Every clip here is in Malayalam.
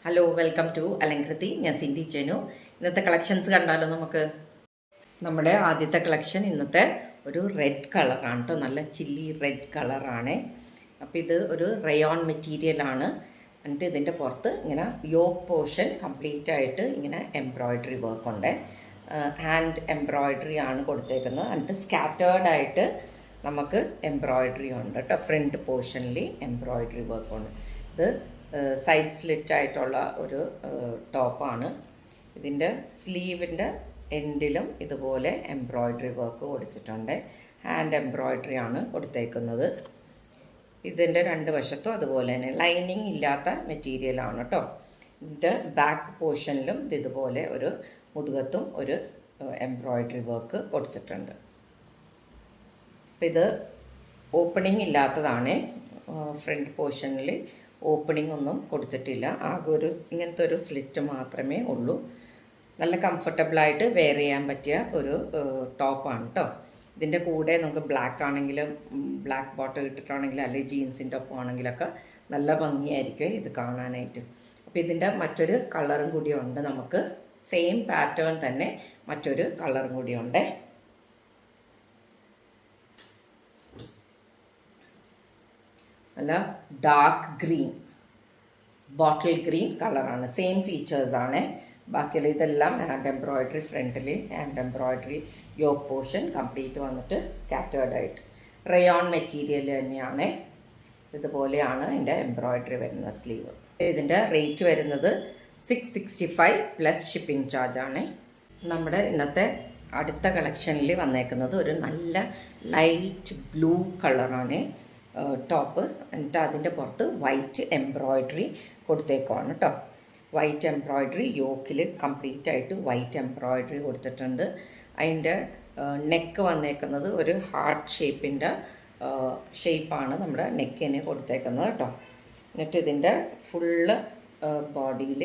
Hello, welcome to അലങ്കൃതി. ഞാൻ സിന്ധി ചേനു. ഇന്നത്തെ കളക്ഷൻസ് കണ്ടാലോ നമുക്ക്. നമ്മുടെ ആദ്യത്തെ കളക്ഷൻ ഇന്നത്തെ ഒരു റെഡ് കളറാണ് കേട്ടോ. നല്ല ചില്ലി റെഡ് കളറാണ്. അപ്പോൾ ഇത് ഒരു റയോൺ മെറ്റീരിയലാണ്. എന്നിട്ട് ഇതിൻ്റെ പുറത്ത് ഇങ്ങനെ യോക്ക് പോർഷൻ കംപ്ലീറ്റ് ആയിട്ട് ഇങ്ങനെ എംബ്രോയ്ഡറി വർക്ക് ഉണ്ട്. ഹാൻഡ് എംബ്രോയ്ഡറി ആണ് കൊടുത്തേക്കുന്നത്. എന്നിട്ട് സ്കാറ്റേർഡ് ആയിട്ട് നമുക്ക് എംബ്രോയ്ഡറി ഉണ്ട് കേട്ടോ. ഫ്രണ്ട് പോർഷനിൽ എംബ്രോയ്ഡറി വർക്ക് ഉണ്ട്. ഇത് സൈഡ് സ്ലിറ്റ് ആയിട്ടുള്ള ഒരു ടോപ്പാണ്. ഇതിൻ്റെ സ്ലീവിൻ്റെ എൻഡിലും ഇതുപോലെ എംബ്രോയ്ഡറി വർക്ക് കൊടുത്തിട്ടുണ്ട്. ഹാൻഡ് എംബ്രോയ്ഡറി ആണ് കൊടുത്തേക്കുന്നത്. ഇതിൻ്റെ രണ്ട് വശത്തും അതുപോലെ തന്നെ ലൈനിങ് ഇല്ലാത്ത മെറ്റീരിയലാണ് കേട്ടോ. ഇതിൻ്റെ ബാക്ക് പോർഷനിലും ഇതുപോലെ ഒരു മുതുകത്തും ഒരു എംബ്രോയ്ഡറി വർക്ക് കൊടുത്തിട്ടുണ്ട്. അപ്പം ഇത് ഓപ്പണിംഗ് ഇല്ലാത്തതാണ്. ഫ്രണ്ട് പോർഷനിൽ ഓപ്പണിംഗ് ഒന്നും കൊടുത്തിട്ടില്ല. ആകെ ഒരു ഇങ്ങനത്തെ ഒരു സ്ലിറ്റ് മാത്രമേ ഉള്ളൂ. നല്ല കംഫർട്ടബിളായിട്ട് വെയർ ചെയ്യാൻ പറ്റിയ ഒരു ടോപ്പാണ് കേട്ടോ. ഇതിൻ്റെ കൂടെ നമുക്ക് ബ്ലാക്ക് ആണെങ്കിലും ബ്ലാക്ക് ബോട്ടം ഇട്ടിട്ടാണെങ്കിലും അല്ലെങ്കിൽ ജീൻസിൻ്റെ ഒപ്പം ആണെങ്കിലൊക്കെ നല്ല ഭംഗിയായിരിക്കും ഇത് കാണാനായിട്ട്. അപ്പോൾ ഇതിൻ്റെ മറ്റൊരു കളറും കൂടിയുണ്ട്. നമുക്ക് സെയിം പാറ്റേൺ തന്നെ മറ്റൊരു കളറും കൂടിയുണ്ട്. നല്ല ഡാർക്ക് ഗ്രീൻ, ബോട്ടിൽ ഗ്രീൻ കളറാണ്. സെയിം ഫീച്ചേഴ്സാണ്. ബാക്കിയുള്ള ഇതെല്ലാം ഹാൻഡ് എംബ്രോയ്ഡറി, ഫ്രണ്ടിൽ hand embroidery, yoke portion complete വന്നിട്ട് സ്കാറ്റേർഡ് ആയിട്ട് റയോൺ മെറ്റീരിയൽ തന്നെയാണ്. ഇതുപോലെയാണ് ഇതിൻ്റെ എംബ്രോയ്ഡറി വരുന്ന സ്ലീവ്. ഇതിൻ്റെ റേറ്റ് വരുന്നത് 665 പ്ലസ് ഷിപ്പിംഗ് ചാർജാണ്. നമ്മുടെ ഇന്നത്തെ അടുത്ത കളക്ഷനിൽ വന്നേക്കുന്നത് ഒരു നല്ല ലൈറ്റ് ബ്ലൂ കളറാണ് ടോപ്പ്. എന്നിട്ട് അതിൻ്റെ പുറത്ത് വൈറ്റ് എംബ്രോയ്ഡറി കൊടുത്തേക്കുവാണ് കേട്ടോ. വൈറ്റ് എംബ്രോയ്ഡറി യോക്കിൽ കംപ്ലീറ്റ് ആയിട്ട് വൈറ്റ് എംബ്രോയ്ഡറി കൊടുത്തിട്ടുണ്ട്. അതിൻ്റെ നെക്ക് വന്നേക്കുന്നത് ഒരു ഹാർട്ട് ഷേപ്പിൻ്റെ ഷേപ്പാണ് നമ്മുടെ നെക്കിന് കൊടുത്തേക്കുന്നത് കേട്ടോ. എന്നിട്ട് ഇതിൻ്റെ ഫുള്ള് ബോഡിയിൽ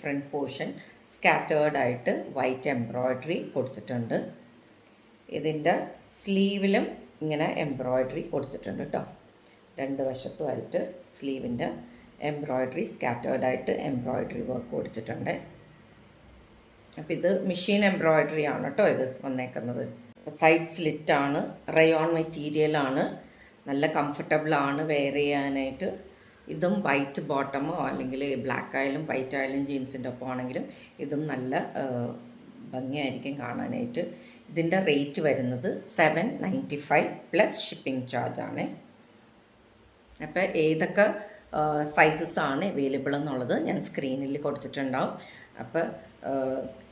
ഫ്രണ്ട് പോർഷൻ സ്കാറ്റേർഡ് ആയിട്ട് വൈറ്റ് എംബ്രോയ്ഡറി കൊടുത്തിട്ടുണ്ട്. ഇതിൻ്റെ സ്ലീവിലും ഇങ്ങനെ എംബ്രോയ്ഡറി കൊടുത്തിട്ടുണ്ട് കേട്ടോ. രണ്ട് വശത്തുമായിട്ട് സ്ലീവിൻ്റെ എംബ്രോയ്ഡറി സ്കാറ്റേർഡ് ആയിട്ട് എംബ്രോയ്ഡറി വർക്ക് കൊടുത്തിട്ടുണ്ട്. അപ്പോൾ ഇത് മെഷീൻ എംബ്രോയ്ഡറി ആണ് കേട്ടോ ഇത് വന്നേക്കുന്നത്. സൈഡ് സ്ലിറ്റാണ്, റയോൺ മെറ്റീരിയലാണ്, നല്ല കംഫർട്ടബിളാണ് വെയർ ചെയ്യാനായിട്ട്. ഇതും വൈറ്റ് ബോട്ടമോ അല്ലെങ്കിൽ ബ്ലാക്ക് ആയാലും വൈറ്റ് ആയാലും ജീൻസിൻ്റെ ഒപ്പം ആണെങ്കിലും ഇതും നല്ല ഭംഗിയായിരിക്കും കാണാനായിട്ട്. ഇതിൻ്റെ റേറ്റ് വരുന്നത് 795 പ്ലസ് ഷിപ്പിംഗ് ചാർജാണ്. അപ്പോൾ ഏതൊക്കെ സൈസസ് ആണ് അവൈലബിൾ എന്നുള്ളത് ഞാൻ സ്ക്രീനിൽ കൊടുത്തിട്ടുണ്ടാവും. അപ്പോൾ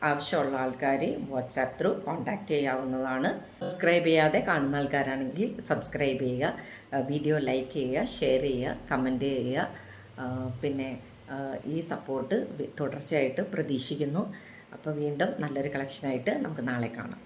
ആവശ്യമുള്ള ആൾക്കാർ വാട്സാപ്പ് ത്രൂ കോൺടാക്റ്റ് ചെയ്യാവുന്നതാണ്. സബ്സ്ക്രൈബ് ചെയ്യാതെ കാണുന്ന ആൾക്കാരാണെങ്കിൽ സബ്സ്ക്രൈബ് ചെയ്യുക, വീഡിയോ ലൈക്ക് ചെയ്യുക, ഷെയർ ചെയ്യുക, കമൻറ്റ് ചെയ്യുക. പിന്നെ ഈ സപ്പോർട്ട് തുടർച്ചയായിട്ട് പ്രതീക്ഷിക്കുന്നു. അപ്പോൾ വീണ്ടും നല്ലൊരു കളക്ഷനായിട്ട് നമുക്ക് നാളെ കാണാം.